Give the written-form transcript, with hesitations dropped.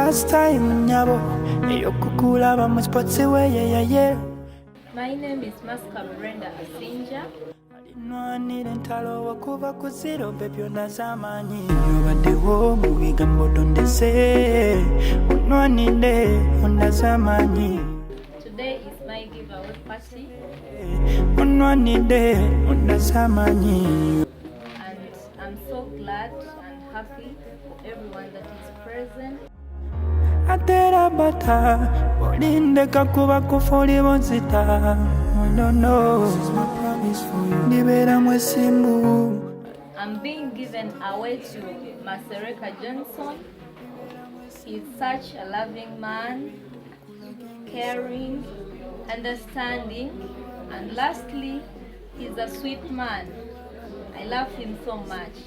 first time nyabo eyokukulaba mu sports way yeah. My name is Brenda ASIINGYA. Nwanira entalo wakuba ku zero baby onazamanyi obaddewo mu bigambo tondese onwanire onazamanyi. Today is my giveaway party onwanire onazamanyi. and I'm so glad and happy for everyone that is present. Atera bata olindeka kuba kufuli bonzita. No, this is my promise for you. Nibera mwesimbu. I'm being given away to MASEREKA Johnson. He's such a loving man, caring, understanding, and lastly, he's a sweet man. I love him so much.